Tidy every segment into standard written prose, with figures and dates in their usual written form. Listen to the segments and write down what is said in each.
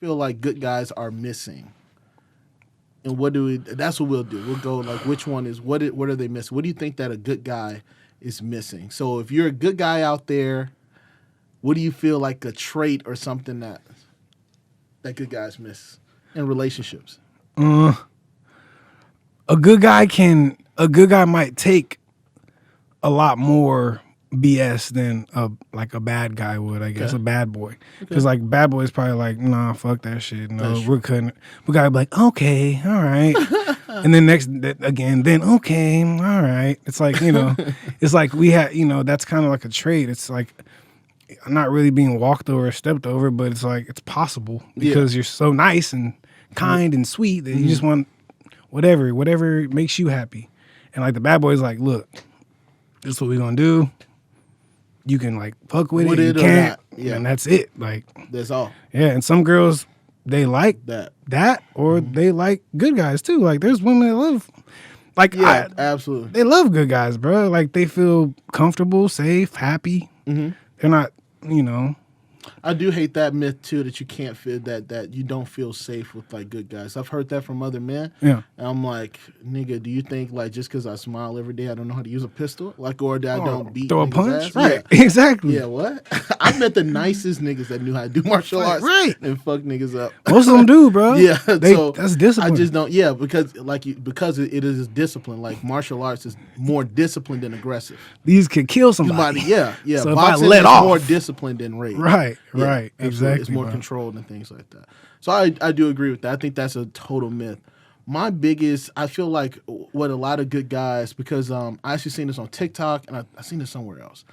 feel like good guys are missing? And what do we? That's what we'll do. We'll go like, which one is what? What are they missing? What do you think that a good guy is missing? So if you're a good guy out there, what do you feel like a trait or something that good guys miss in relationships? A good guy might take a lot more BS than a bad guy would, I guess. Okay. A bad boy. Because like bad boy is probably like, nah, fuck that shit. No, That's we're cutting. We gotta be like, okay, all right. And then then okay, all right. It's like, it's like we had, that's kind of like a trait. It's like I'm not really being walked over or stepped over, but it's like it's possible because you're so nice and kind and sweet that you just want whatever makes you happy. And like the bad boy is like, look, this is what we're gonna do. You can like fuck with it, you can't, and that's it. Like that's all. Yeah, and some girls they like that, or they like good guys too. Like there's women that love, like absolutely, they love good guys, bro. Like they feel comfortable, safe, happy. They're not, I do hate that myth too, that you can't feel that you don't feel safe with like good guys. I've heard that from other men. Yeah. And I'm like, nigga, do you think like just because I smile every day I don't know how to use a pistol? Like, or that I don't beat throw a niggas' punch? ass? Right. Yeah. Exactly. Yeah, what? I met the nicest niggas that knew how to do martial arts and fuck niggas up. Most of them do, bro. Yeah. So that's discipline. I just don't because it is discipline. Like martial arts is more disciplined than aggressive. These could kill somebody. Yeah. So boxing if I let is off, more disciplined than rape. Right. Yeah, right. Exactly. It's more controlled and things like that. So I do agree with that. I think that's a total myth. My biggest, I feel like what a lot of good guys, because I actually seen this on TikTok and I seen this somewhere else.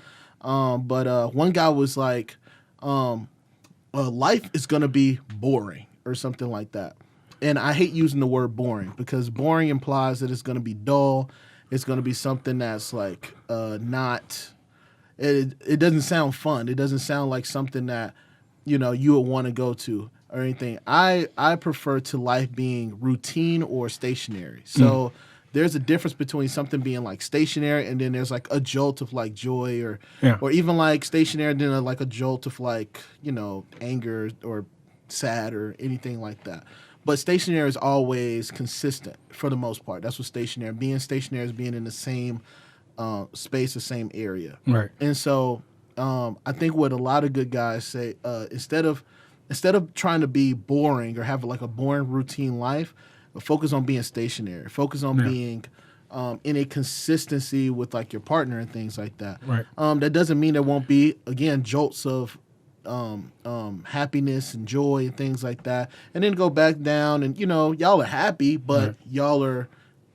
But one guy was like, life is going to be boring or something like that. And I hate using the word boring because boring implies that it's going to be dull. It's going to be something that's like not, it doesn't sound fun. It doesn't sound like something that, you would want to go to or anything. I prefer to life being routine or stationary. So there's a difference between something being like stationary and then there's like a jolt of like joy or even like stationary and then like a jolt of like, anger or sad or anything like that. But stationary is always consistent for the most part. That's what stationary. Being stationary is being in the same space, the same area. Right. And so I think what a lot of good guys say, instead of trying to be boring or have like a boring routine life, focus on being stationary. Focus on being in a consistency with like your partner and things like that. Right. That doesn't mean there won't be, again, jolts of happiness and joy and things like that. And then go back down and, y'all are happy, but y'all are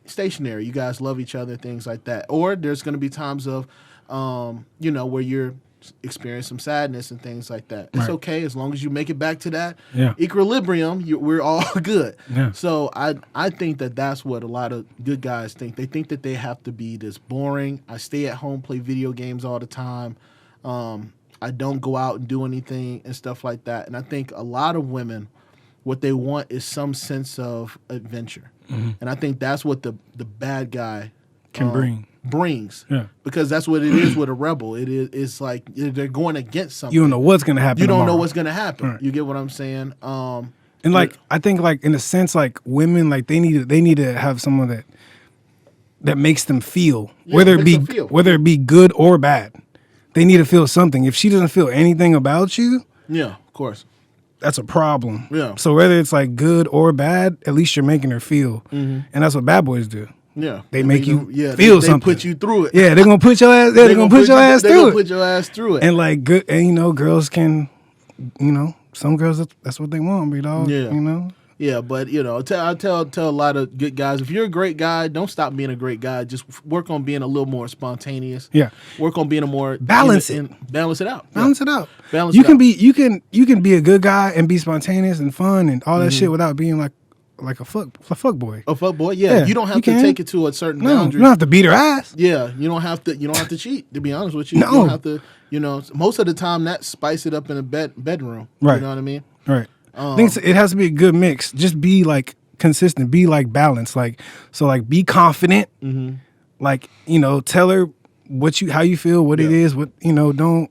stationary. You guys love each other, things like that. Or there's going to be times of, where you're experience some sadness and things like that. It's okay as long as you make it back to that equilibrium. We're all good. Yeah. So I think that's what a lot of good guys think. They think that they have to be this boring. I stay at home, play video games all the time. I don't go out and do anything and stuff like that. And I think a lot of women, what they want is some sense of adventure. And I think that's what the bad guy can brings. Yeah. Because that's what it is with a rebel. It's like they're going against something. You don't know what's going to happen. You don't tomorrow. know what's going to happen. Right. You get what I'm saying? And like I think like in a sense like women like they need to have someone that makes them feel, whether it be good or bad. They need to feel something. If she doesn't feel anything about you, of course, that's a problem. Yeah. So whether it's like good or bad, at least you're making her feel, and that's what bad boys do. Yeah, they make you they feel something. They put you through it. Yeah, they're gonna put your ass. They're gonna put your ass through it. They're gonna put your ass through it. And like good, and girls can, some girls that's what they want, big dog. Yeah, Yeah, but I tell a lot of good guys, if you're a great guy, don't stop being a great guy. Just work on being a little more spontaneous. Yeah, work on being a more balance it out. Balance it out. You can be a good guy and be spontaneous and fun and all that shit without being like a fuck boy. A fuck boy, yeah. You don't have to take it to a certain boundary. You don't have to beat her ass. Yeah, you don't have to cheat. To be honest with you, you don't have to. Most of the time that spice it up in a bedroom. Right. You know what I mean? Right. I think it has to be a good mix. Just be like consistent. Be like balanced. Be confident. Like tell her how you feel, what it is. What don't.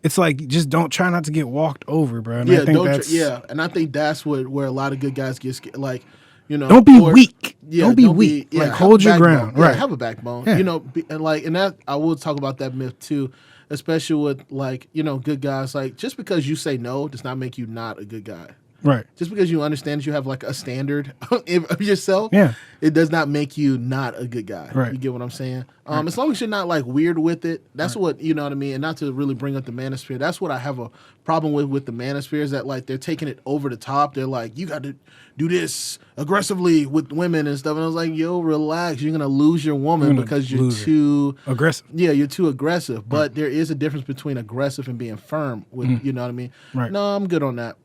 it's like just don't try not to get walked over, bro. And Yeah, I think that's and I think that's where a lot of good guys get scared. Like, don't be or, weak. Yeah, don't be weak. Yeah, like have hold a your backbone. ground. Yeah, Right. have a backbone. Yeah. And that I will talk about that myth too, especially with like good guys. Like just because you say no does not make you not a good guy. Right. Just because you understand that you have like a standard of yourself, Yeah. it does not make you not a good guy. Right. You get what I'm saying? As long as you're not like weird with it, that's what, you know what I mean? And not to really bring up the manosphere, that's what I have a problem with the manosphere is that like they're taking it over the top. They're like, you got to do this aggressively with women and stuff. And I was like, yo, relax. You're going to lose your woman because you're too aggressive. Yeah, you're too aggressive. But there is a difference between aggressive and being firm with, you know what I mean? Right. No, I'm good on that.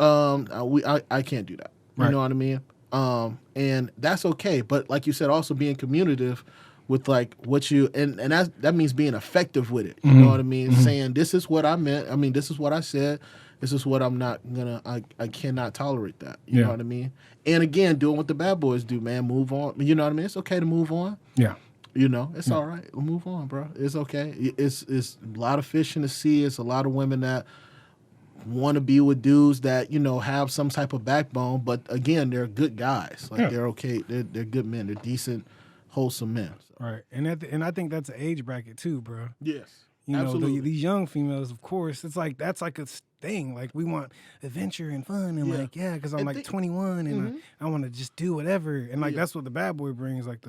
I can't do that. You Right. know what I mean? And that's okay. But like you said, also being communicative with like what you and that means being effective with it. You know what I mean? Saying this is what I meant. I mean, this is what I said. This is what I'm not gonna. I cannot tolerate that. You know what I mean? And again, doing what the bad boys do, man. Move on. You know what I mean? It's okay to move on. Yeah. It's all right. We'll move on, bro. It's okay. It's a lot of fish in the sea. It's a lot of women that want to be with dudes that have some type of backbone, but again, they're good guys. Like they're okay. They're good men. They're decent, wholesome men. So. Right, and I think that's an age bracket too, bro. Yes, absolutely. These young females, of course, it's like that's like a thing. Like we want adventure and fun, and because I'm like 21 and I want to just do whatever, and like that's what the bad boy brings. Like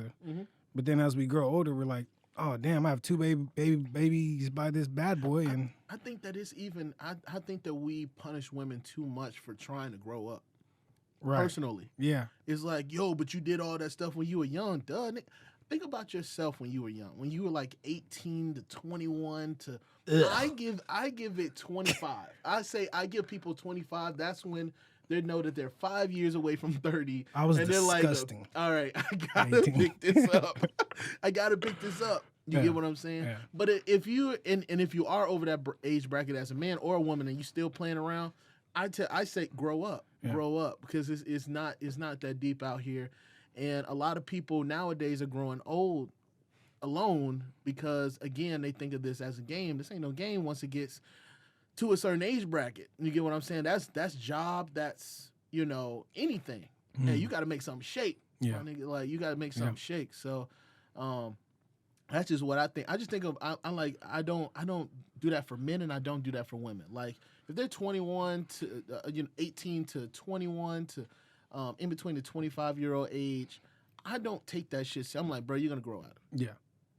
but then as we grow older, we're like, oh damn, I have two babies by this bad boy, and I think that is even. I think that we punish women too much for trying to grow up. Right. Personally, it's like, yo, but you did all that stuff when you were young. Duh. Think about yourself when you were young. When you were like 18 to 21 to. I give it 25. I give people 25. That's when they know that they're 5 years away from 30. I was and disgusting. They're like, all right, I gotta pick this up. I gotta pick this up. You get what I'm saying? Yeah. But if you if you are over that age bracket as a man or a woman and you still playing around, I say grow up, grow up, because it's not that deep out here, and a lot of people nowadays are growing old alone because again they think of this as a game. This ain't no game once it gets to a certain age bracket. You get what I'm saying? That's job. That's anything. Hey, you got to make something shake. Yeah, like you got to make something shake. So. That's just what I think. I just think of I don't do that for men and I don't do that for women. Like if they're 21 to 18 to 21 to in between the 25-year-old age, I don't take that shit. I'm like, bro, you're gonna grow out of it. Yeah,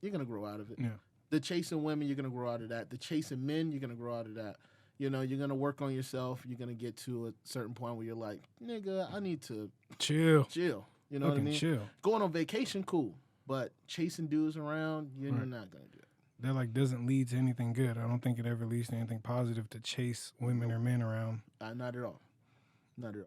you're gonna grow out of it. Yeah, the chasing women, you're gonna grow out of that. The chasing men, you're gonna grow out of that. You're gonna work on yourself. You're gonna get to a certain point where you're like, nigga, I need to chill. You know what I mean? Chill. Going on vacation, cool. But chasing dudes around, you're not going to do it. That like doesn't lead to anything good. I don't think it ever leads to anything positive to chase women or men around. Not at all. Not at all.